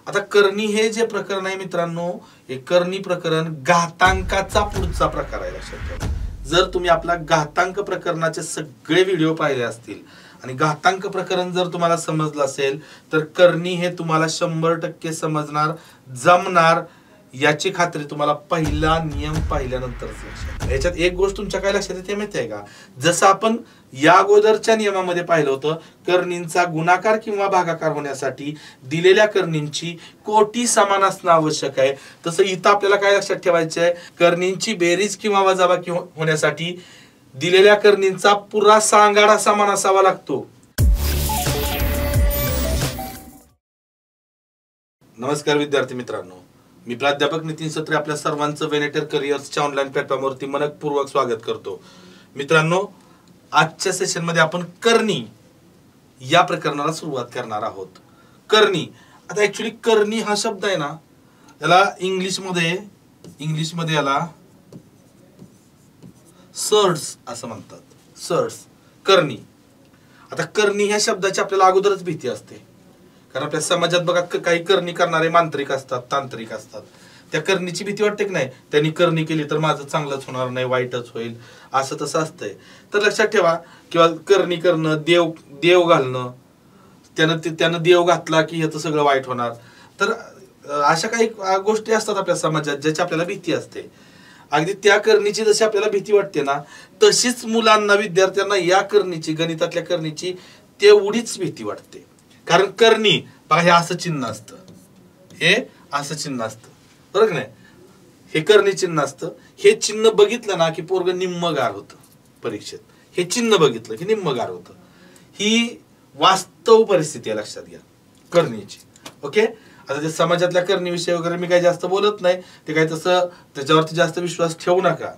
आता कर्णी हे जे प्रकरण आहे मित्रांनो, हे कर्णी प्रकरण घातांकाचा पुढचा प्रकार आहे, लक्षात ठेवा. जर तुम्ही आपला घातांक प्रकरणाचे सगळे व्हिडिओ पाहिले असतील आणि घातांक प्रकरण जर तुम्हाला समजलं असेल तर कर्णी हे तुम्हाला 100% समजणार, जमणार, याची खात्री तुम्हाला पहिला नियम पाहिल्यानंतरच लक्षात. याच्यात एक गोष्ट तुमच्या काय लक्षात येते माहिती आहे का, जसं आपण या अगोदरच्या नियमामध्ये पाहिलं होतं, कर्णींचा गुणाकार किंवा भागाकार होण्यासाठी दिलेल्या कर्णींची कोटी समान असणं आवश्यक आहे, तसं इथं आपल्याला काय लक्षात ठेवायचं आहे, कर्णींची बेरीज किंवा वजाबाकी होण्यासाठी दिलेल्या कर्णींचा पुरा सांगाडा समान असावा लागतो. नमस्कार विद्यार्थी मित्रांनो, मी प्राध्यापक नितीन सत्रे आपल्या सर्वांचं वेनेटर करिअर्सच्या ऑनलाईन प्लॅटफॉर्मवरती मनपूर्वक स्वागत करतो. मित्रांनो, आजच्या सेशन मध्ये आपण कर्णी या प्रकरणाला सुरुवात करणार आहोत. कर्णी, आता ऍक्च्युली कर्णी हा शब्द आहे ना, याला इंग्लिश मध्ये याला सर्ड्स असं म्हणतात. सर्ड्स, कर्णी. आता कर्णी ह्या शब्दाची आपल्याला अगोदरच भीती असते, कारण आपल्या समाजात बघा काही करणी करणारे मांत्रिक असतात, तांत्रिक असतात. त्या करणीची भीती वाटते की नाही, त्यांनी करणी केली तर माझं चांगलंच होणार नाही, वाईटच होईल, असं तसं असतंय. तर लक्षात ठेवा, किंवा करणी करणं, देव घालणं, त्यानं देव घातला की ह्याचं सगळं वाईट होणार. तर अशा काही गोष्टी असतात आपल्या समाजात ज्याची आपल्याला भीती असते. अगदी त्या करणीची जशी आपल्याला भीती वाटते ना, तशीच मुलांना, विद्यार्थ्यांना या करणीची, गणितातल्या करणीची तेवढीच भीती वाटते. कारण कर्णी बघा, हे असं चिन्ह असतं, हे असं चिन्ह असतं, बरोबर नाही, हे कर्णी चिन्ह असतं. हे चिन्ह बघितलं ना की पोरग निम्मगार होतं परीक्षेत. हे चिन्ह बघितलं की निम्मगार होतं. ही वास्तव परिस्थिती आहे, लक्षात घ्या, करणीची. ओके. आता ते समाजातल्या करणीविषयी वगैरे मी काही जास्त बोलत नाही, ते काही तसं त्याच्यावरती जास्त विश्वास ठेवू नका,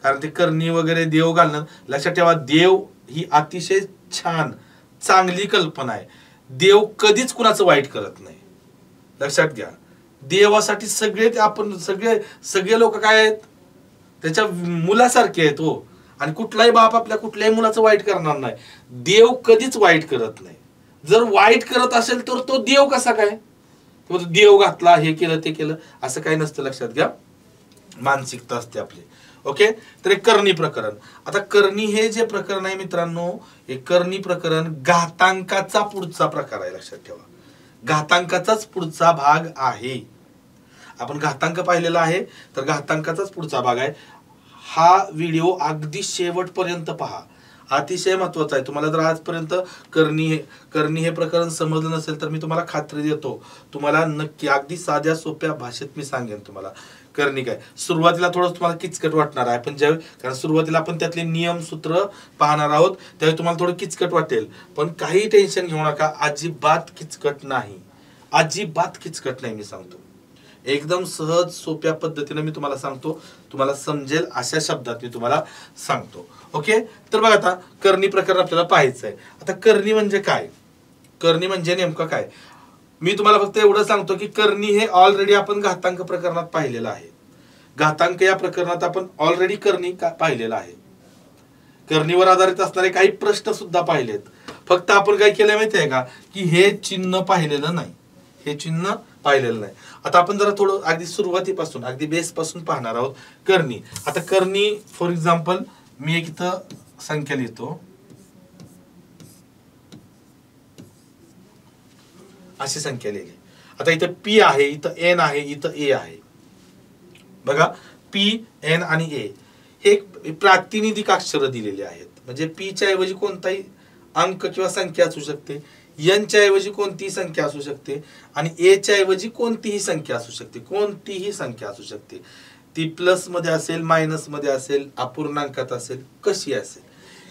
कारण ते करणी वगैरे देव घालणं, लक्षात ठेवा, देव ही अतिशय छान चांगली कल्पना आहे. देव कधीच कुणाचं वाईट करत नाही, लक्षात घ्या. देवासाठी सगळे आपण सगळे लोक काय आहेत, त्याच्या मुलासारखे आहेत हो. आणि कुठलाही बाप आपल्या कुठल्याही मुलाचं वाईट करणार नाही. देव कधीच वाईट करत नाही. जर वाईट करत असेल तर तो देव कसा काय, देव घातला, हे केलं ते केलं, असं काही नसतं, लक्षात घ्या. मानसिकता असते आपली. ओके. तर एक कर्णी प्रकरण. आता कर्णी हे जे प्रकरण आहे मित्रांनो, हे कर्णी प्रकरण घातांकाचा पुढचा प्रकार आहे, लक्षात ठेवा. घातांकाचाच पुढचा भाग आहे. आपण घातांक पाहिलेला आहे, तर घातांकाचाच पुढचा भाग आहे. हा व्हिडिओ अगदी शेवटपर्यंत पहा, अतिशय महत्वाचा आहे. तुम्हाला जर आजपर्यंत कर्णी हे प्रकरण समजलं नसेल तर मी तुम्हाला खात्री देतो, तुम्हाला नक्की अगदी साध्या सोप्या भाषेत मी सांगेन तुम्हाला कर्णी काय. सुरुवातीला थोडं तुम्हाला किचकट वाटणार आहे, पण ज्यावेळी, कारण सुरुवातीला आपण त्यातले नियम सूत्र पाहणार आहोत, त्यावेळी तुम्हाला थोडं किचकट वाटेल, पण काही टेन्शन घेऊ नका, अजिबात किचकट नाही, अजिबात किचकट नाही. मी सांगतो एकदम सहज सोप्या पद्धतीने मी तुम्हाला सांगतो, तुम्हाला समजेल अशा शब्दात मी तुम्हाला सांगतो. ओके. तर बघा, आता कर्णी प्रकरण आपल्याला पाहायचं आहे. आता कर्णी म्हणजे काय, कर्णी म्हणजे नेमकं काय, मी तुम्हाला फक्त एवढं सांगतो की कर्णी हे ऑलरेडी आपण घातांक प्रकरणात पाहिलेलं आहे. घातांक या प्रकरणात आपण ऑलरेडी कर्णी पाहिलेलं आहे. कर्णीवर आधारित असणारे काही प्रश्न सुद्धा पाहिलेत. फक्त आपण काय केलं माहिती आहे का, की हे चिन्ह पाहिलेलं नाही, हे चिन्ह पाहिलेलं नाही. आता आपण जरा थोडं अगदी सुरुवातीपासून, अगदी बेस पासून पाहणार आहोत कर्णी. आता कर्णी, फॉर एक्झाम्पल, मी एक इथं संख्या लिहितो, अशी संख्या लिहिली. आता इथं पी आहे, इथं एन आहे, इथं ए आहे. बघा, पी, एन आणि ए हे प्रातिनिधिक अक्षर दिलेले आहेत. म्हणजे पी च्या ऐवजी कोणताही अंक किंवा संख्या असू शकते, एन च्या ऐवजी कोणतीही संख्या असू शकते, आणि ए च्या ऐवजी कोणतीही संख्या असू शकते, कोणतीही संख्या असू शकते. ती प्लस मध्ये असेल, मायनस मध्ये असेल, अपूर्णांकात असेल, कशी असेल,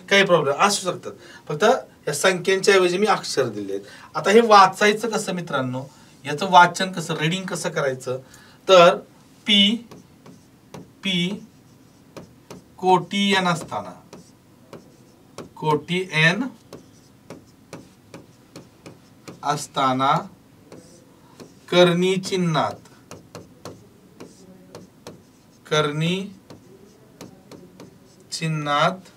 काही प्रॉब्लेम असू शकतात. फक्त या संख्यांच्या ऐवजी मी अक्षर दिले आहेत. आता हे वाचायचं कसं मित्रांनो, याचं वाचन कसं, रीडिंग कसं करायचं, तर पी कोटी एन असताना, कोटी एन असताना कर्णी चिन्हात, कर्णी चिन्हात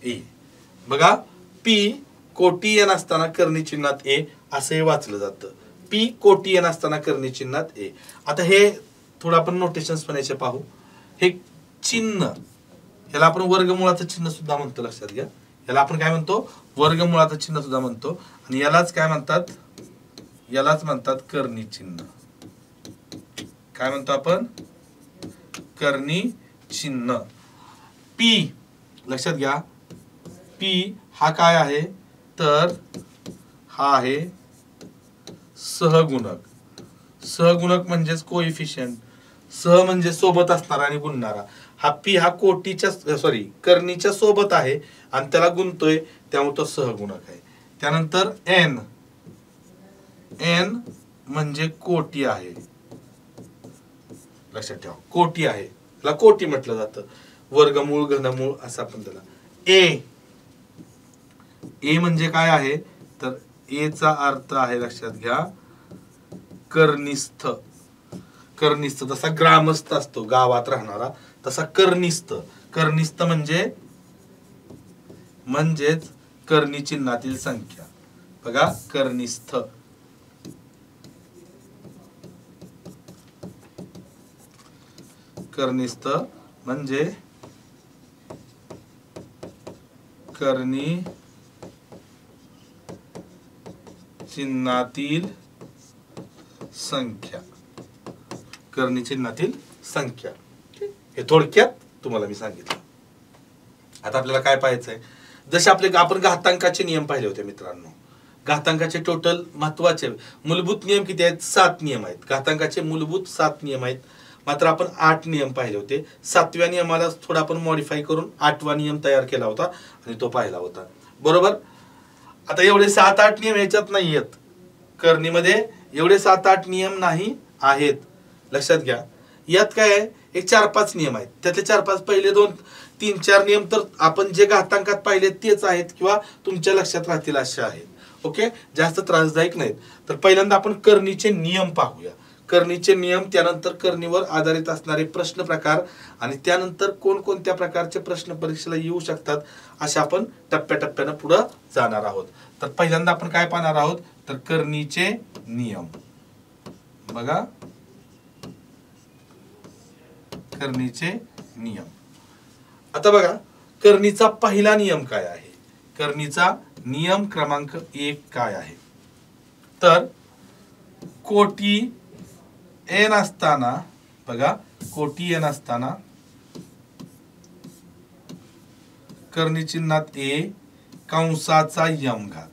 ए. बघा, पी कोटी एन असताना कर्णी चिन्हात ए असं हे वाचलं जातं. पी कोटी एन असताना कर्णी चिन्हात ए. आता हे थोडं आपण नोटेशन्स पण याचे पाहू. हे चिन्ह याला आपण वर्गमुळाचं चिन्ह सुद्धा म्हणतो, लक्षात घ्या. याला आपण काय म्हणतो, वर्गमुळाचं चिन्ह सुद्धा म्हणतो. आणि यालाच काय म्हणतात, यालाच म्हणतात कर्णी चिन्ह. काय म्हणतो आपण, कर्णी चिन्ह. पी लक्षात घ्या, पी हा काय आहे तर हा आहे सहगुणक. सहगुणक म्हणजेच कोइफिशियंट. सह म्हणजे सोबत असणारा आणि गुणणारा. हा पी हा कोटीच्या कर्णीच्या सोबत आहे आणि त्याला गुणतोय, त्यामुळे तो सहगुणक आहे. त्यानंतर एन, एन म्हणजे कोटी आहे, लक्षात ठेवा कोटी आहे, त्याला कोटी म्हटलं जातं. वर्गमूळ घनमूळ असं आपण त्याला. ए, ए म्हणजे काय आहे तर ए चा अर्थ आहे, लक्षात घ्या, कर्निस्थ. कर्निस्थ जसा ग्रामस्थ असतो गावात राहणारा, तसा कर्निस्थ. कर्निस्थ म्हणजेच कर्णी चिन्हातील संख्या. बघा कर्निस्थ. कर्निस्थ म्हणजे कर्णी चिन्हातील संख्या. कर्णी चिन्हातील संख्या हे थोडक्यात तुम्हाला मी सांगितलं. आता आपल्याला काय पाहायचंय, जसे आपण घातांकाचे नियम पाहिले होते मित्रांनो. घातांकाचे टोटल महत्वाचे मूलभूत नियम किती आहेत, 7 नियम आहेत. घातांकाचे मूलभूत 7 नियम आहेत. मात्र आपण 8 नियम पाहिले होते. 7व्या नियमाला थोडा आपण मॉडिफाय करून 8वा नियम तयार केला होता आणि तो पाहिला होता, बरोबर. आता एवढे 7-8 नियम ह्याच्यात नाही आहेत कर्णीमध्ये. एवढे 7-8 नियम नाही आहेत, लक्षात घ्या. यात काय आहे, एक 4-5 नियम आहेत. त्यातले 4-5 पहिले 2-3-4 नियम तर आपण जे घातांकात पाहिले तेच आहेत किंवा तुमच्या लक्षात राहतील असे आहेत. ओके, जास्त त्रासदायक नाहीत. तर पहिल्यांदा आपण कर्णीचे नियम पाहूया. कर्णीचे नियम, त्यानंतर कर्णीवर आधारित असणारे प्रश्न प्रकार आणि त्यानंतर कोणकोणत्या प्रकारचे प्रश्न परीक्षेला येऊ शकतात अशा आपण टप्प्याटप्प्यानं पुढे जाणार आहोत. तर पहिल्यांदा आपण काय पाहणार आहोत तर कर्णीचे नियम. बघा कर्णीचे नियम. आता बघा कर्णीचा पहिला नियम काय आहे. कर्णीचा नियम क्रमांक 1 काय आहे तर कोटी एन असताना, बघा कोटी एन असताना कर्णी चिन्हात ए कंसाचा यम घात.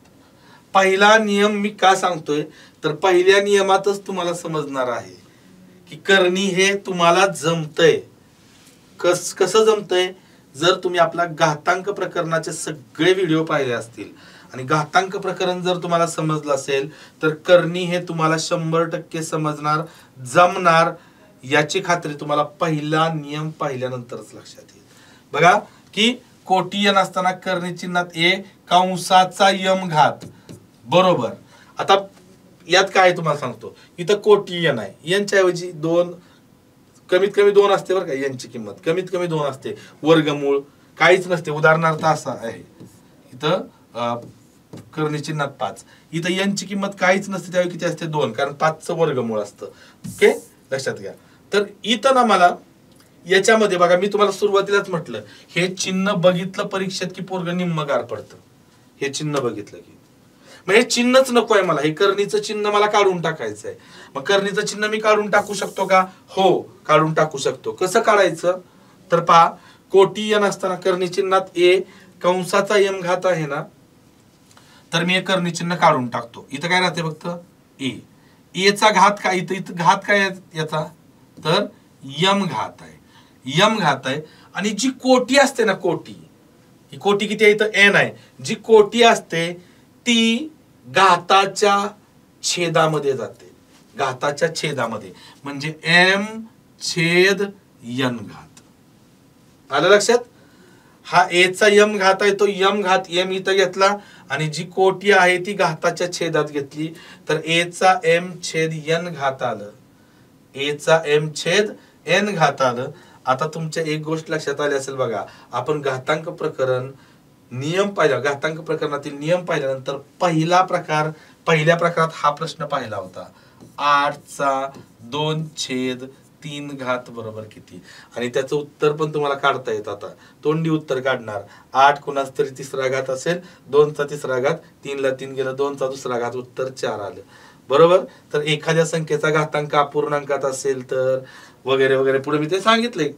पहिला नियम मी का सांगतोय तर पहिल्या नियमातच तुम्हाला समजणार आहे की कर्णी हे तुम्हाला जमतंय. कसं जमतंय, जर तुम्ही आपला घातांक प्रकरणाचे सगळे व्हिडिओ पाहिले असतील आणि घातांक प्रकरण जर तुम्हाला समजलं असेल तर कर्णी हे तुम्हाला 100% समजणार, जमणार, याची खात्री तुम्हाला पहिला नियम पाहिल्यानंतरच लक्षात येईल. बघा की कोटी एन असताना कर्णी चिन्हात ए कंसाचा यम घात, बरोबर. आता यात काय तुम्हाला सांगतो, इथं कोटी एन आहे, यांच्या ऐवजी 2 कमीत कमी 2 असते बरं का. यांची किंमत कमीत कमी 2 असते. वर्गमूळ काहीच नसते. उदाहरणार्थ असा आहे इथं कर्णी चिन्हात 5, इथं यांची किंमत काहीच नसते, त्यावेळी किती असते 2, कारण 5चं वर्गमूळ असतं. ओके, लक्षात घ्या. तर इथं ना मला याच्यामध्ये बघा, मी तुम्हाला सुरुवातीलाच म्हटलं हे चिन्ह बघितलं परीक्षेत की पोरग निम्मगार पडतं. हे चिन्ह बघितलं की मग हे चिन्हच नको आहे मला, हे कर्णीचं चिन्ह मला काढून टाकायचं आहे. मग कर्णीचं चिन्ह मी काढून टाकू शकतो का, हो काढून टाकू शकतो. कसं काढायचं तर पहा, कोटी एन असताना कर्णी चिन्हात ए कंसाचा यम घात आहे ना, तर मी एक कर्णी चिन्ह काढून टाकतो. इथं काय राहते फक्त ए. ए चा घात काय, इथं घात काय याचा तर यम घात आहे. यम घात आहे. आणि जी कोटी असते ना, कोटी, ही कोटी किती आहे इथं एन आहे. जी कोटी असते ती घाताच्या छेदामध्ये जाते. घाताच्या छेदामध्ये म्हणजे एम छेद एन घात. आलं लक्षात. हा ए चा यम घात आहे, तो यम घात एम इथं घेतला आणि जी कोटी आहे ती घाताच्या छेदात घेतली, तर ए चा एम छेद एन घात आलं. ए चा एम छेद एन घात आलं. आता तुमच्या एक गोष्ट लक्षात आली असेल बघा, आपण घातांक प्रकरण नियम पाहिला, घातांक प्रकरणातील नियम पाहिल्यानंतर पहिला प्रकार पहिल्या प्रकारात हा प्रश्न पाहिला होता, 8/2/3 बरोबर किती, आणि त्याचं उत्तर पण तुम्हाला काढता येत. आता तोंडी उत्तर काढणार. 8 कुणाच तरी तिसरा घात असेल, 2चा तिसरा घात, 3 ला 3 गेलं, 2चा दुसरा घात, उत्तर 4 आलं. बरोबर. तर एखाद्या संख्येचा घातांक अपूर्णांकात असेल तर वगैरे वगैरे, पुढे मी ते सांगितले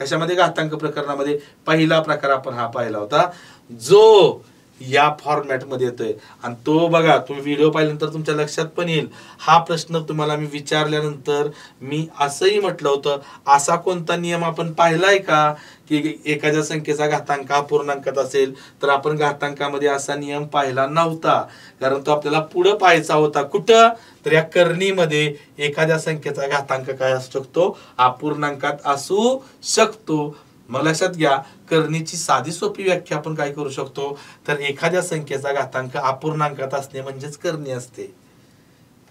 कशामध्ये, घातांक प्रकरणामध्ये. पहिला प्रकार आपण हा पाहिला होता जो या फॉर्मॅट मध्ये येतोय. आणि तो बघा, तुम्ही व्हिडिओ पाहिल्यानंतर तुमच्या लक्षात पण येईल. हा प्रश्न तुम्हाला मी विचारल्यानंतर मी असंही म्हटलं होतं, असा कोणता नियम आपण पाहिलाय का की एखाद्या संख्येचा घातांक अपूर्णांकात असेल तर आपण घातांकामध्ये असा नियम पाहिला नव्हता. कारण तो आपल्याला पुढं पाहायचा होता. कुठं तर या करणीमध्ये एखाद्या संख्येचा घातांक काय असू शकतो, अपूर्णांकात असू शकतो. मग लक्षात घ्या, करणीची साधी सोपी व्याख्या आपण काय करू शकतो तर एखाद्या संख्येचा घातांक अपूर्णांकात असणे म्हणजेच करणी असते.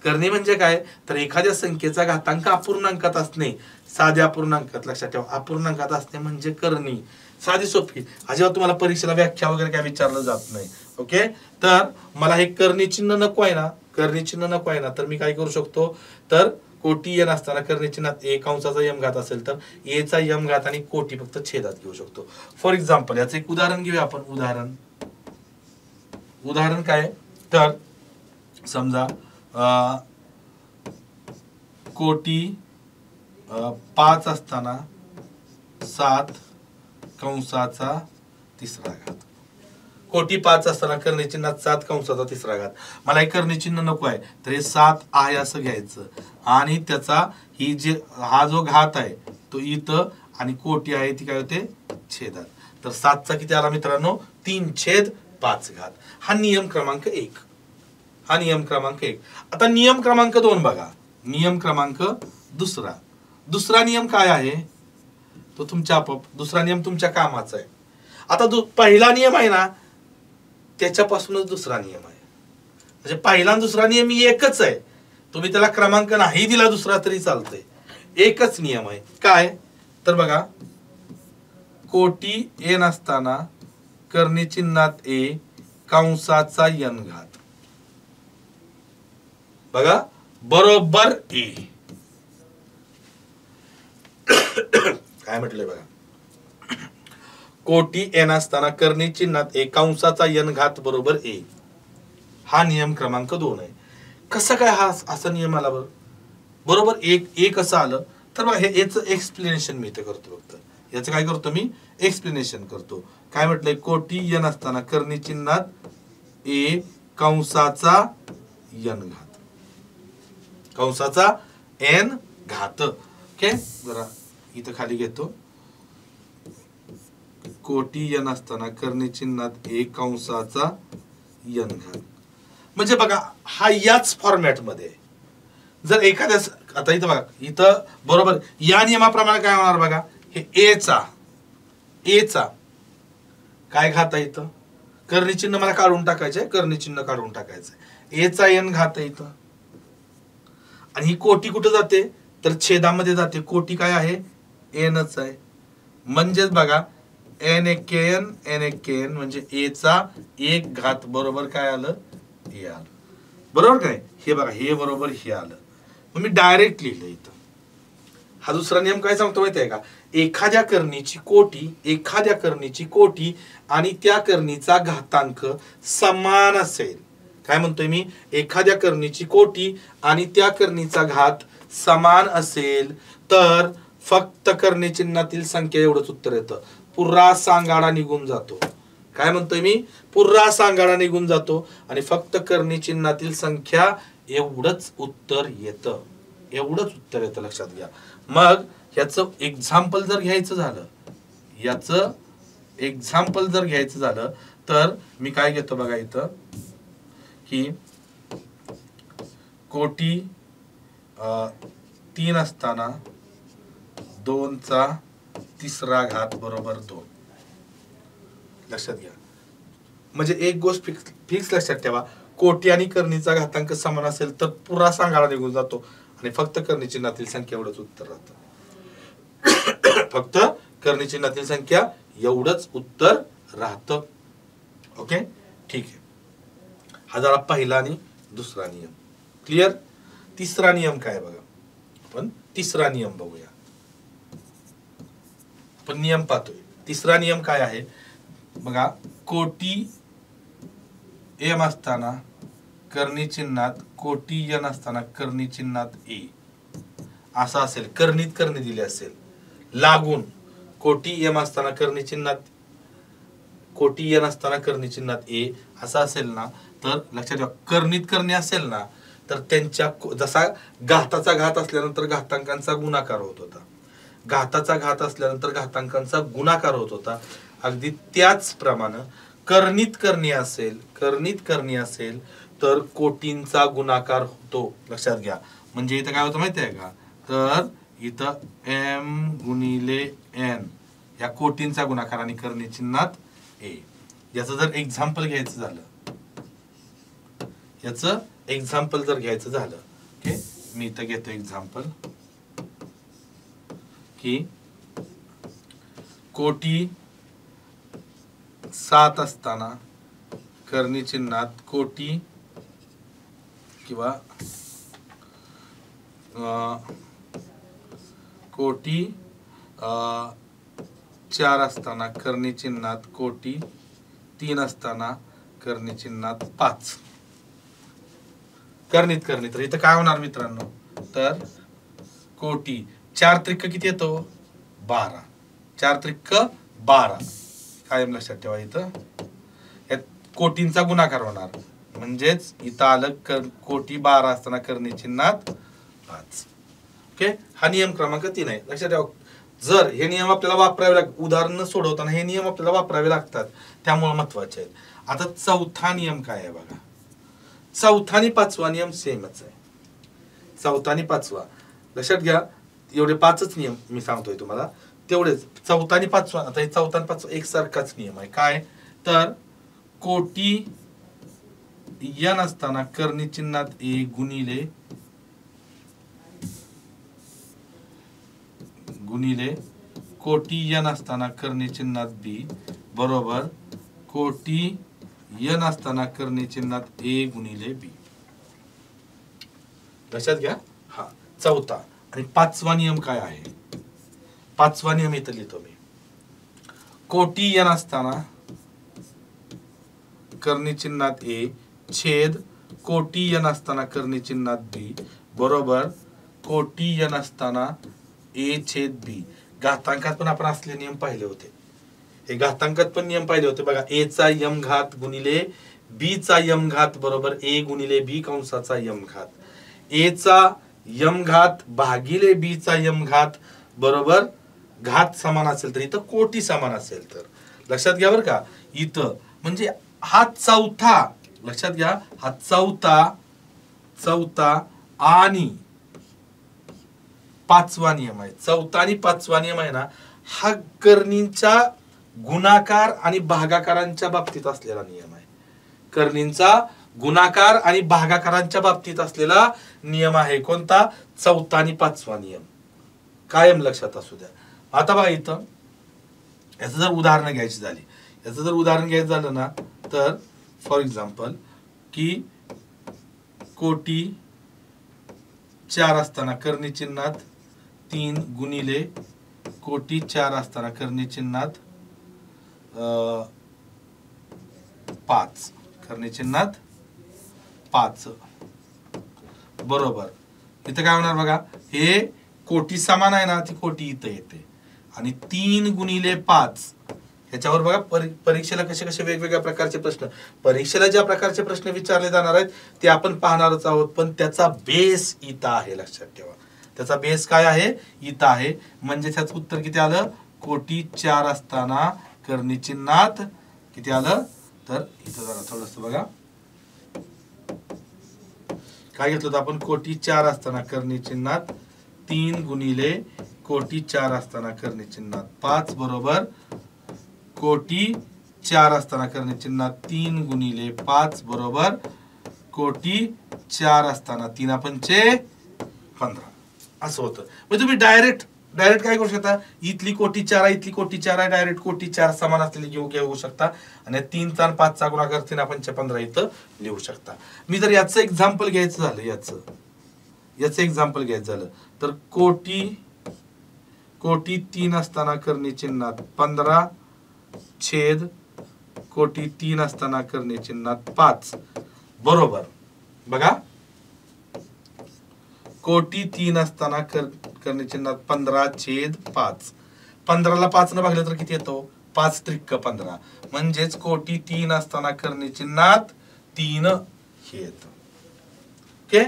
करणी म्हणजे काय तर एखाद्या संख्येचा घातांक अपूर्णांकात असणे, साध्या अपूर्णांकात. लक्षात ठेवा, अपूर्णांकात असणे म्हणजे करणी. साधी सोपी, अजिबात तुम्हाला परीक्षेला व्याख्या वगैरे काय विचारलं जात नाही. ओके. तर मला हे करणी चिन्ह नको आहे ना, करणी चिन्ह नको आहे ना, तर मी काय करू शकतो तर कोटी n असताना करणी चिन्हात a कंसाचा m घात असेल तर a चा m घात आणि कोटी फक्त छेदात घेऊ शकतो. फॉर एक्झाम्पल याचं एक उदाहरण घेऊया आपण. उदाहरण काय तर समजा कोटी 5 असताना 7 कंसाचा तिसरा घात. कोटी 5 असताना करणी चिन्हात 7 कंसाचा तिसरा घात. मला हे करणी चिन्ह नको आहे तर हे 7 आहे असं घ्यायचं आणि त्याचा ही जे हा जो घात आहे तो इथं आणि कोटी आहे ती काय होते छेदात. तर 7चा किती आला मित्रांनो, 3/5 घात. हा नियम क्रमांक 1. हा नियम क्रमांक 1. आता नियम क्रमांक 2 बघा. नियम क्रमांक दुसरा नियम काय आहे तो तुमच्या दुसरा नियम तुमच्या कामाचा आहे. आता पहिला नियम आहे ना त्याच्यापासूनच दुसरा नियम आहे. म्हणजे पहिला आणि दुसरा नियम एकच आहे. तुम्ही त्याला क्रमांक नाही दिला दुसरा तरी चालतंय. एकच नियम आहे. काय तर बघा, कोटी n असताना करणी चिन्हात a कंसाचा n घात. बघा बरोबर a. काय म्हटलंय बघा, कोटी n असताना करणी चिन्हात a कंसाचा n घात बरोबर a. हा नियम क्रमांक 2 आहे. कसं काय हा असा नियम आला बरोबर एक असं आलं तर बघा हे याचं एक्सप्लेनेशन मी इथे करतो. फक्त याचं काय करतो मी एक्सप्लेनेशन करतो. काय म्हटलंय, कोटी n असताना करणी चिन्हात a कंसाचा n घात, कंसाचा n घात. ओके, जरा इथं खाली घेतो. कोटी n असताना करणी चिन्हात a कंसाचा n घात. म्हणजे बघा हा याच फॉर्मॅट मध्ये जर एखाद्या, आता इथं बघा इथं बरोबर या नियमाप्रमाणे काय होणार बघा, हे a चा काय घात आहे इथं, करणी चिन्ह मला काढून टाकायचंय, करणी चिन्ह काढून टाकायचंय. a चा n घात आहे इथं आणि ही कोटी कुठं जाते तर छेदामध्ये जाते. कोटी काय आहे nच आहे. म्हणजेच बघा n1 म्हणजे a चा 1 घात बरोबर काय आलं हे आलं. बरोबर काय, हे बघा हे बरोबर हे आलं. मग मी डायरेक्ट लिहिलं इथं. हा दुसरा नियम काय सांगतो माहिती आहे का, एखाद्या करणीची कोटी आणि त्या करणीचा घातांक समान असेल. काय म्हणतोय मी, एखाद्या करणीची कोटी आणि त्या करणीचा घात समान असेल तर फक्त करणी चिन्हातील संख्या एवढंच उत्तर येतं. पुरा सांगाडा निघून जातो. काय म्हणतोय मी, पुरा सांगाडा निघून जातो आणि फक्त करणी चिन्हातील संख्या एवढंच उत्तर येतं. एवढंच उत्तर येतं, लक्षात घ्या. मग याचं एक्झाम्पल जर घ्यायचं झालं, तर मी काय घेतो बघा इथं की कोटी 3 असताना 2चा तिसरा घात बरोबर 2. लक्षात घ्या. म्हणजे एक गोष्ट फिक्स लक्षात ठेवा, कोटी आणि करणीचा घातांक समान असेल तर पुरा सांगाडा निघून जातो आणि फक्त करणी चिन्हातील संख्या एवढंच उत्तर राहतं. फक्त करणी चिन्हातील संख्या एवढंच उत्तर राहतं. ओके, ठीक आहे. हा झाला पहिला आणि दुसरा नियम. क्लिअर. तिसरा नियम काय बघा, आपण तिसरा नियम बघूया. आपण नियम पाहतोय. तिसरा नियम काय आहे बघा, कोटी एम असताना कर्णी चिन्हात कोटी एन असताना कर्णी चिन्हात ए असा असेल. कर्णीत कर्णी दिले असेल लागून कोटी एम असताना कर्णी चिन्हात कोटी एन असताना कर्णी चिन्हात ए असा असेल ना, तर लक्षात ठेवा कर्णीत कर्णी असेल ना तर त्यांच्या जसा घाताचा घात असल्यानंतर घातांकांचा गुणाकार होत होता, घाताचा घात असल्यानंतर घातांकांचा गुणाकार होत होता, अगदी त्याचप्रमाणे कर्णीत कर्णी असेल तर कोटींचा गुणाकार होतो. लक्षात घ्या. म्हणजे इथं काय होतं माहिती आहे का, तर इथं एम गुणिले एन या कोटींचा गुणाकार आणि कर्णी चिन्हात ए. याचं जर एक्झाम्पल घ्यायचं झालं, ओके, मी इथं घेतो एक्झाम्पल की कोटी 7 असताना कर्णी चिन्हात कोटी किंवा कोटी 4 असताना कर्णी चिन्हात कोटी 3 असताना कर्णी चिन्हात 5 कर्णीत कर्णी. तर इथं काय होणार मित्रांनो, तर कोटी 4 त्रिक किती येतो 12, 4 त्रिक 12 कायम लक्षात ठेवा. इथं यात कोटींचा गुणाकार होणार म्हणजेच इथं आलं कोटी 12 असताना कर्णी चिन्हात 5. ओके, हा नियम क्रमांक 3 आहे. लक्षात ठेवा. जर हे नियम आपल्याला वापरावे उदाहरण सोडवताना हे नियम आपल्याला वापरावे लागतात, त्यामुळे महत्वाचे आहेत. आता चौथा नियम काय आहे बघा. चौथा आणि पाचवा नियम सेमच आहे. चौथा आणि पाचवा लक्षात घ्या. एवढे 5च नियम मी सांगतोय तुम्हाला, तेवढेच. चौथा आणि पाचवा, आता हे चौथा आणि पाचवा एकसारखाच नियम आहे. काय, तर कोटी एन असताना कर्णी चिन्हात ए गुणिले कोटी एन असताना कर्णी चिन्हात बी बरोबर कोटी एन असताना कर्णी चिन्हात ए गुणिले बी. लक्षात घ्या. हा चौथा. आणि पाचवा नियम काय आहे, पाचवा नियम इथं लिहितो मी. कोटी एन असताना कर्णी चिन्हात ए छेद कोटी एन असताना कर्णी चिन्हात बी बरोबर कोटी एन असताना ए छेद बी. घातांकात पण आपण असले नियम पाहिले होते. हे घातांकात पण नियम पाहिले होते बघा. ए चा यम घात गुणिले बी चा यम घात बरोबर ए गुणिले बी कंसाचा यम घात. ए चा यम घात भागिले बी चा यम घात बरोबर घात समान असेल तर इथं कोटी समान असेल तर. लक्षात घ्या बरं का. इथं म्हणजे हा चौथा, लक्षात घ्या, हा चौथा आणि पाचवा नियम आहे. चौथा आणि पाचवा नियम आहे ना, हा कर्णींचा गुणाकार आणि भागाकारांच्या बाबतीत असलेला नियम आहे. कर्णींचा गुणाकार आणि भागाकारांच्या बाबतीत असलेला नियम आहे. कोणता, चौथा आणि पाचवा नियम. कायम लक्षात असू द्या. आता बघा इथं याचं जर उदाहरण घ्यायचं झालं ना, तर फॉर एक्झाम्पल की कोटी 4 असताना कर्णी चिन्हात 3 गुणिले कोटी 4 असताना कर्णी चिन्हात 5 कर्णी चिन्हात 5 बरोबर. इथं काय होणार बघा, हे कोटी समान आहे ना, ती कोटी इथं येते आणि 3 गुणिले 5 ह्याच्यावर बघा परीक्षेला कसे वेगवेगळ्या प्रकारचे प्रश्न, परीक्षेला ज्या प्रकारचे प्रश्न विचारले जाणार आहेत ते आपण पाहणारच आहोत. पण त्याचा बेस इथं आहे. लक्षात ठेवा, त्याचा बेस काय आहे, इथं आहे. म्हणजे त्याचं उत्तर किती आलं, कोटी 4 असताना कर्णी चिन्हात किती आलं, तर इथं जरा थोडस बघा काय घेतलं होतं आपण, कोटी 4 असताना कर्णी चिन्हात 3 गुणिले कोटी 4 असताना कर्णी चिन्हात 5 बरोबर कोटी 4 असताना कर्णी चिन्हात 3 गुणिले 5 बरोबर कोटी 4 असताना 3 पंचे 15 असं होतं. म्हणजे तुम्ही डायरेक्ट डायरेक्ट काय करू शकता, इथली कोटी 4 आहे, इथली कोटी 4 आहे, डायरेक्ट कोटी 4 समान असलेली घेऊ शकता आणि 3 चा आणि 5 चा गुणाकार 3 5 15 इथं लिहू शकता. मी जर याचं एक्झाम्पल घ्यायचं झालं, याचं एक्झाम्पल घ्यायचं झालं तर कोटी 3 असताना करणी चिन्हात 15 छेद कोटी 3 असताना करणी चिन्हात 5 बरोबर. बघा कोटी 3 असताना करणी चिन्हात 15 छेद 5. 15 ला 5 न भागलं तर किती येतो, 5 त्रिक 15. म्हणजेच कोटी 3 असताना करणी चिन्हात 3 हे येतं. ओके,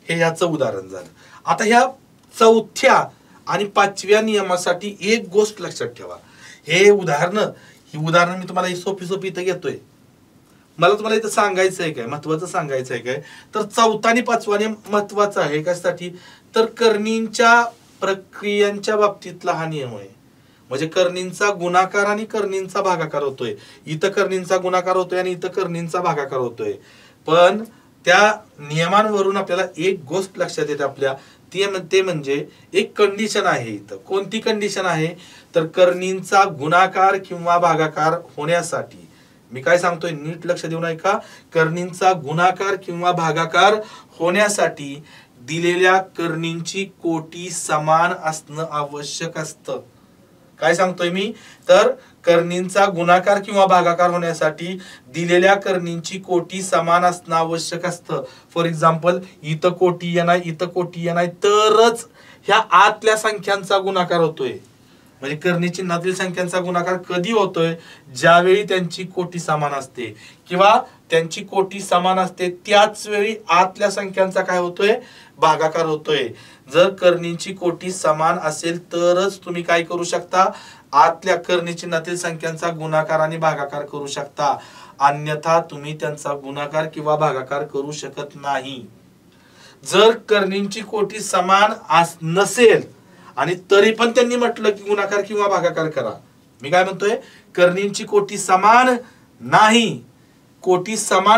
हे याचं उदाहरण झालं. आता ह्या चौथ्या आणि 5व्या नियमासाठी एक गोष्ट लक्षात ठेवा. ही उदाहरण मी तुम्हाला सोपी इथं घेतोय. मला तुम्हाला इथं सांगायचं आहे काय, महत्वाचं सांगायचं आहे काय, तर 4था आणि 5वा नियम महत्वाचा आहे. कशासाठी, तर कर्णींच्या प्रक्रियांच्या बाबतीतला हा नियम आहे. म्हणजे कर्णींचा गुणाकार आणि कर्णींचा भागाकार होतोय. इथं कर्णींचा गुणाकार होतोय आणि इथं कर्णींचा भागाकार होतोय. पण त्या नियमांवरून आपल्याला एक गोष्ट लक्षात येते आपल्या, ते म्हणजे एक कंडिशन आहे इथं. कोणती कंडिशन आहे, तर कर्णींचा गुणाकार किंवा भागाकार होण्यासाठी, मी काय सांगतोय नीट लक्ष देऊन ऐका, कर्णींचा गुणाकार किंवा भागाकार होण्यासाठी दिलेल्या कर्णींची कोटी समान असणं आवश्यक असतं. काय सांगतोय मी, तर कर्णींचा गुणाकार किंवा भागाकार होण्यासाठी दिलेल्या कर्णींची कोटी समान असणं आवश्यक असतं. फॉर एक्झाम्पल, इथं कोटी n आहे, इथं कोटी n आहे, तरच ह्या आतल्या संख्यांचा गुणाकार होतोय. म्हणजे कर्णी चिन्हातील संख्यांचा गुणाकार कधी होतोय, ज्यावेळी त्यांची कोटी समान असते किंवा त्यांची कोटी समान असते त्याच वेळी आतल्या संख्यांचा काय होतोय, भागाकार होतोय. जर कर्णींची कोटी समान असेल तरच तुम्ही काय करू शकता, आतल्या कर्णी चिन्हातील संख्यांचा गुणाकार आणि भागाकार करू शकता. अन्यथा तुम्ही त्यांचा गुणाकार किंवा भागाकार करू शकत नाही. जर कर्णींची कोटी समान नसेल आणि तरी पण त्यांनी म्हटलं की गुणाकार किंवा भागाकार करा, मी काय म्हणतोय, कर्णींची कोटी समान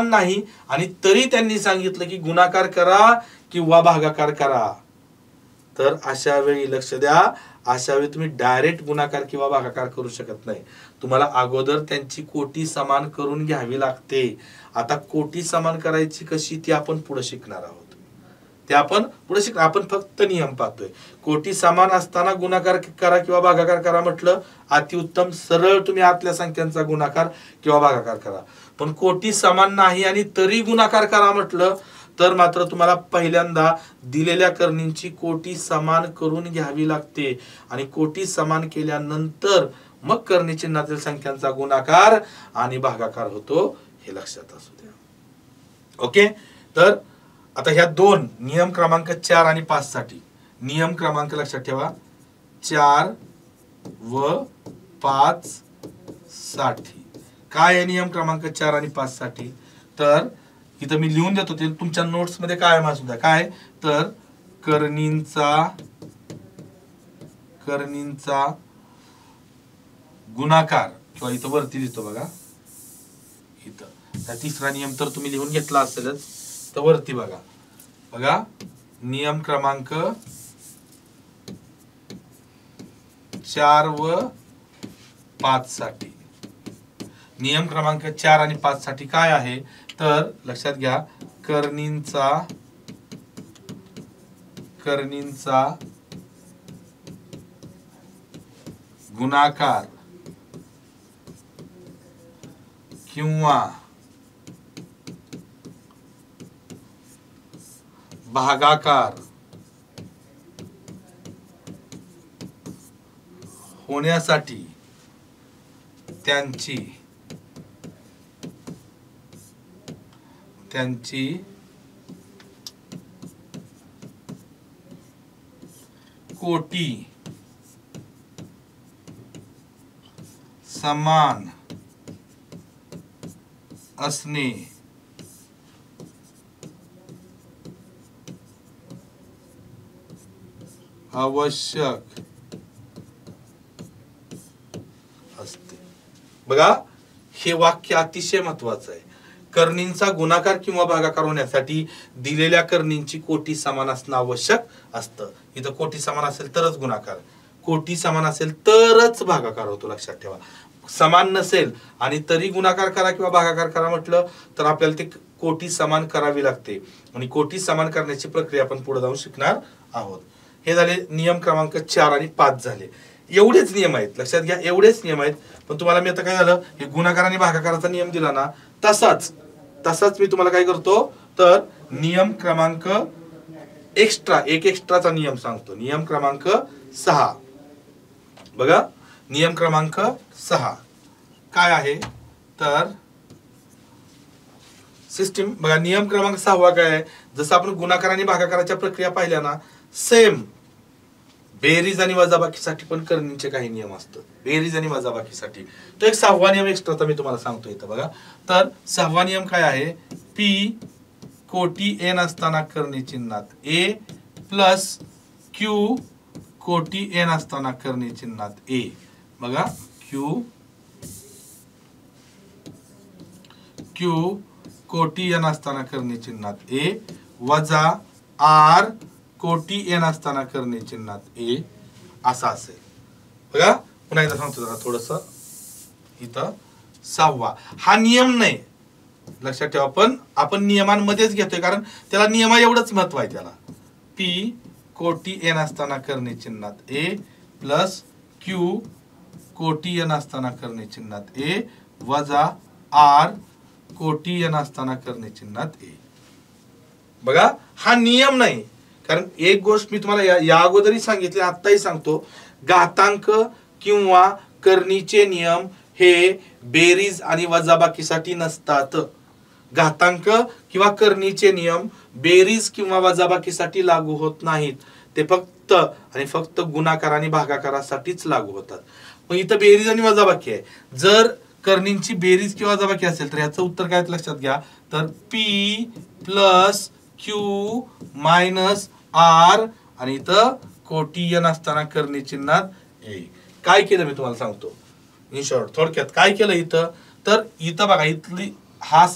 नाही आणि तरी त्यांनी सांगितलं की गुणाकार करा किंवा भागाकार करा, तर अशा वेळी लक्ष द्या, अशा वेळी तुम्ही डायरेक्ट गुणाकार किंवा भागाकार करू शकत नाही. तुम्हाला अगोदर त्यांची कोटी समान करून घ्यावी लागते. आता कोटी समान करायची कशी ते आपण पुढे शिकणार आहोत. आपण फक्त नियम पाहतोय. कोटी समान असताना गुणाकार करा किंवा भागाकार करा म्हटलं, अतिउत्तम, सरळ तुम्ही आतल्या संख्यांचा गुणाकार किंवा भागाकार करा. पण कोटी समान नाही आणि तरी गुणाकार करा म्हटलं तर मात्र तुम्हाला पहिल्यांदा दिलेल्या कर्णींची कोटी समान करून घ्यावी लागते आणि कोटी समान केल्यानंतर मग कर्णी चिन्हातील संख्यांचा गुणाकार आणि भागाकार होतो, हे लक्षात असू द्या. ओके, तर आता ह्या दोन नियम क्रमांक 4 आणि 5 साठी नियम क्रमांक लक्षात ठेवा, 4 व 5 साठी काय आहे नियम क्रमांक 4 आणि 5 साठी, तर इथं मी लिहून देतो ते तुमच्या नोट्स मध्ये काय माहिती द्या. काय, तर कर्णींचा गुणाकार किंवा इथं वरती लिहितो बघा, इथं तिसरा नियम तर तुम्ही लिहून घेतला असेलच, तर वरती बघा नियम क्रमांक 4 व 5 साठी, नियम क्रमांक 4 आणि 5 साठी काय आहे, तर लक्षात घ्या, कर्णींचा गुणाकार किंवा भागाकार होण्यासाठी त्यांची कोटी समान असणे आवश्यक असते. बघा, हे वाक्य अतिशय महत्वाचं आहे. कर्णींचा गुणाकार किंवा भागाकार होण्यासाठी दिलेल्या कर्णींची कोटी समान असणं आवश्यक असतं. इथं कोटी समान असेल तरच गुणाकार, कोटी समान असेल तरच भागाकार होतो, लक्षात ठेवा. समान नसेल आणि तरी गुणाकार करा किंवा भागाकार करा म्हटलं तर आपल्याला ते कोटी समान करावी लागते आणि कोटी समान करण्याची प्रक्रिया आपण पुढे जाऊन शिकणार आहोत. हे झाले नियम क्रमांक 4 आणि 5 झाले. एवढेच नियम आहेत, लक्षात घ्या, एवढेच नियम आहेत. पण तुम्हाला मी आता काय झालं, हे गुणाकार आणि भागाकाराचा नियम दिला ना, तसाच मी तुम्हाला काय करतो तर नियम क्रमांक एक्स्ट्राचा नियम सांगतो. नियम क्रमांक 6 बघा. नियम क्रमांक 6 काय आहे तर सिस्टीम बघा. नियम क्रमांक 6 काय आहे, जसं आपण गुणाकार आणि भागाकाराच्या प्रक्रिया पाहिल्या ना, सेम बेरीज आणि वजाबाकीसाठी पण करणीचे काही नियम असतात. बेरीज आणि वजाबाकीसाठी तो एक 6वा नियम एक्स्ट्राचा मी तुम्हाला सांगतो इथं बघा. तर 6वा नियम काय आहे, पी कोटी एन असताना करणी चिन्हात ए प्लस क्यू कोटी एन असताना करणी चिन्हात ए. बघा क्यू कोटी एन असताना करणी चिन्हात ए वजा आर कोटी एन असताना करणी चिन्हात ए असा असेल. बघा पुन्हा एकदा सांगतो जरा थोडस. इथं 6वा हा नियम नाही, लक्षात ठेवा, पण आपण नियमांमध्येच घेतोय कारण त्याला नियमा एवढंच महत्व आहे. त्याला पी कोटी एन असताना करणी चिन्हात ए प्लस क्यू कोटी एन असताना करणी चिन्हात ए वजा आर कोटी एन असताना करणी चिन्हात ए. बघा हा नियम नाही, कारण एक गोष्ट मी तुम्हाला या अगोदरही सांगितली, आत्ताही सांगतो, घातांक किंवा करणीचे नियम हे बेरीज आणि वजाबाकीसाठी नसतात. घातांक किंवा करणीचे नियम बेरीज किंवा वजाबाकीसाठी लागू होत नाहीत. ते फक्त आणि फक्त गुणाकार आणि भागाकारासाठीच लागू होतात. मग इथं बेरीज आणि वजाबाकी आहे. जर करणींची बेरीज किंवा वजाबाकी असेल तर याचं उत्तर काय लक्षात घ्या, तर P plus Q minus R आणि इथं कोटी एन असताना करणी चिन्हात ए. काय केलं मी तुम्हाला सांगतो इन शॉर्ट, थोडक्यात काय केलं इथं तर इथं बघा, इथली हा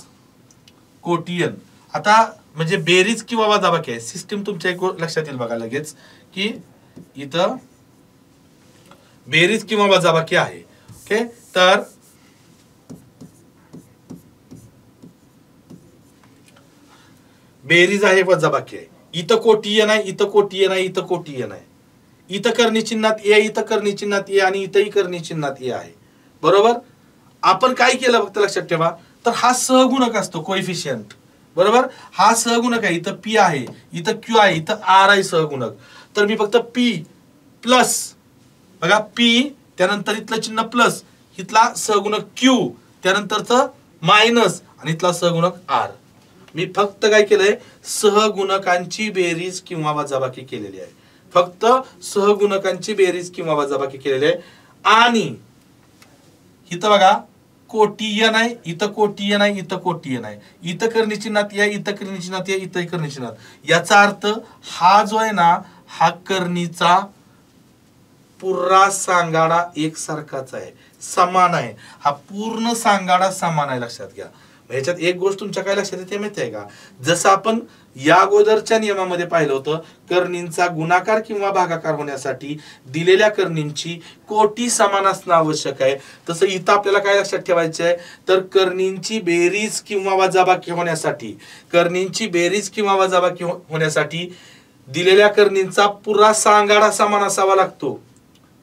कोटी एन आता म्हणजे बेरीज किंवा वजाबाकी आहे. सिस्टीम तुमच्या एक लक्षात येईल बघा लगेच की इथं बेरीज किंवा वजाबाकी आहे. ओके, तर बेरीज आहे वजाबाकी आहे. इथं कोटीयन आहे, इथं कोटीयन आहे, इथं कोटीयन आहे. इथं करणी चिन्हात ए, इथं करणी चिन्हात ए आणि इथंही करणी चिन्हात ए आहे. बरोबर. आपण काय केलं फक्त लक्षात ठेवा, तर हा सहगुणक असतो कोएफिशियंट. बरोबर, हा सहगुणक आहे. इथं पी आहे, इथं क्यू आहे, इथं आर आहे सहगुणक. तर मी फक्त पी प्लस बघा पी त्यानंतर इथलं चिन्ह प्लस, इथला सहगुणक क्यू त्यानंतरचं मायनस आणि इथला सहगुणक आर. मी फक्त काय केलंय, सहगुणकांची बेरीज किंवा वजाबाकी केलेली आहे. फक्त सहगुणकांची बेरीज किंवा वजाबाकी केलेली आहे. आणि इथं बघा कोटीयन आहे, इथं कोटीयन आहे, इथं कोटीयन आहे, इथं करणी चिन्हात या, इथं करणी चिन्हात या, इथं करणी चिन्हात. याचा अर्थ हा जो आहे ना, हा करणीचा पुरा सांगाडा एकसारखाच आहे, समान आहे. हा पूर्ण सांगाडा समान आहे, लक्षात घ्या. ह्याच्यात एक गोष्ट तुमच्या काय लक्षात येते माहिती आहे का, जसं आपण या अगोदरच्या नियमामध्ये पाहिलं होतं, करणींचा गुणाकार किंवा भागाकार होण्यासाठी दिलेल्या करणींची कोटी समान असणं आवश्यक आहे, तसं इथं आपल्याला काय लक्षात ठेवायचं आहे, तर करणींची बेरीज किंवा वजाबाकी होण्यासाठी, करणींची बेरीज किंवा वजाबाकी होण्यासाठी दिलेल्या करणींचा पुरा सांगाडा समान असावा लागतो.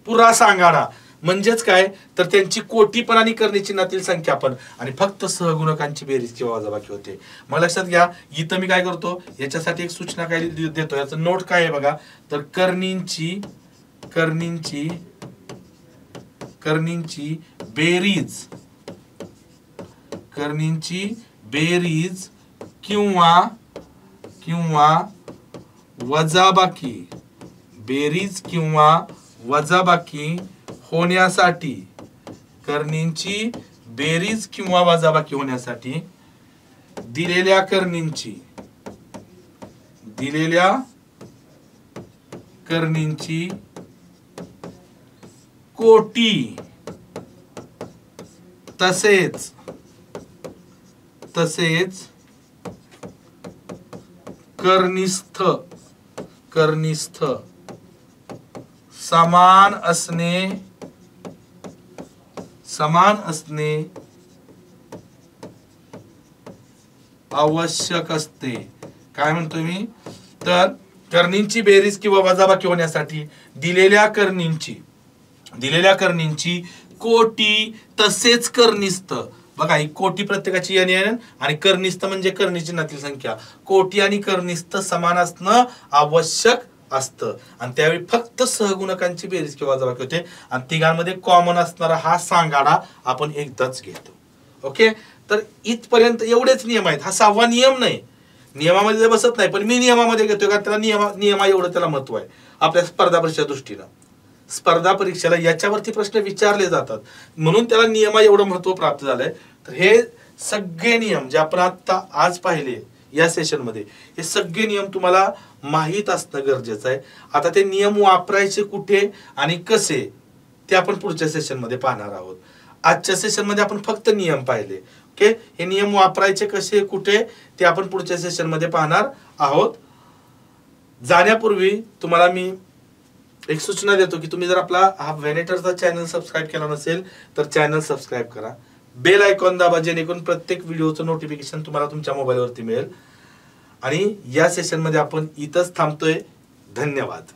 पुरा सांगाडा म्हणजेच काय, तर त्यांची कोटी पण आणि करणी चिन्हातील संख्या पण आणि फक्त सहगुणकांची बेरीज किंवा वजाबाकी होते. मग लक्षात घ्या, इथं मी काय करतो, याच्यासाठी एक सूचना काय देतो, याचं नोट काय आहे बघा, तर करणींची बेरीज किंवा वजाबाकी, बेरीज किंवा वजाबाकी होण्यासाठी, करणींची बेरीज किंवा वजाबाकी होण्यासाठी दिलेल्या करणींची कोटी तसेच करणीस्थ समान असणे आवश्यक असते. काय म्हणतोय मी? तर कर्णींची बेरीज किंवा वजाबाकी होण्यासाठी दिलेल्या कर्णींची कोटी तसेच कर्णिस्थ, बघा ही कोटी प्रत्येकाची n आणि कर्णिस्थ म्हणजे कर्णी चिन्हातील संख्या, कोटी आणि कर्णिस्थ समान असणं आवश्यक असतं. आणि त्यावेळी फक्त सहगुणकांची बेरीज किंवा वजाबाकी होते आणि तिघांमध्ये कॉमन असणारा हा सांगाडा आपण एकदाच घेतो. ओके, तर इथपर्यंत एवढेच नियम आहेत. हा 6वा नियम नाही, नियमामध्ये बसत नाही, पण मी नियमामध्ये घेतोय कारण त्याला नियमा एवढं त्याला महत्व आहे आपल्या स्पर्धा परीक्षेच्या दृष्टीनं. स्पर्धा परीक्षेला याच्यावरती प्रश्न विचारले जातात म्हणून त्याला नियमा एवढं महत्व प्राप्त झालंय. तर हे सगळे नियम जे आपण आता आज पाहिले या सेशन मध्ये, हे सगळे नियम तुम्हाला माहीत असणं गरजेचं आहे. आता ते नियम वापरायचे कुठे आणि कसे ते आपण पुढच्या सेशन मध्ये पाहणार आहोत. आजच्या सेशन मध्ये आपण फक्त नियम पाहिले. ओके, हे नियम वापरायचे कसे कुठे ते आपण पुढच्या सेशन मध्ये पाहणार आहोत. जाण्यापूर्वी तुम्हाला मी एक सूचना देतो की तुम्ही जर आपला हा व्हेनेटरचा चॅनल सबस्क्राईब केला नसेल तर चॅनल सबस्क्राईब करा, बेल आयकॉन दाबा, जेणेकरून प्रत्येक व्हिडिओचं नोटिफिकेशन तुम्हाला तुमच्या मोबाईलवरती मिळेल. आणि या सेशन मध्ये आपण इथंच थांबतोय. धन्यवाद.